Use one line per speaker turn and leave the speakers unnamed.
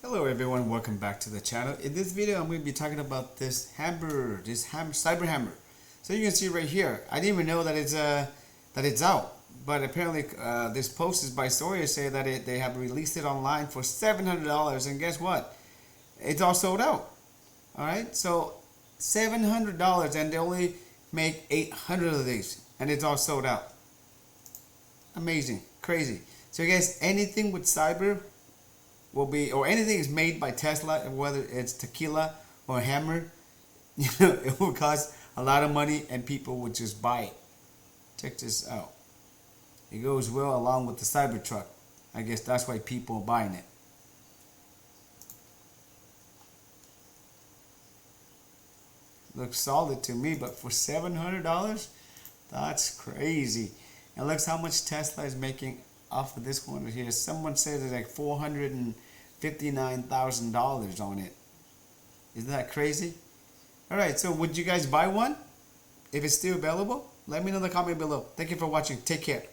Hello everyone, welcome back to the channel. In this video I'm going to be talking about this Cyberhammer. So you can see right here, I didn't even know that it's out, but apparently this post is by Sawyer say that they have released it online for $700, and guess what? It's all sold out. Alright, so $700 and they only make 800 of these and it's all sold out. Amazing, crazy. So guys, anything with cyber will be, or anything is made by Tesla, whether it's tequila or hammer, it will cost a lot of money and people would just buy it. Check this out. It goes well along with the Cybertruck. I guess that's why people are buying it. Looks solid to me, but for $700, that's crazy. And look how much Tesla is making off of this one here. Someone said it's like $459,000 on it. Isn't that crazy? Alright, so would you guys buy one? If it's still available, let me know in the comment below. Thank you for watching. Take care.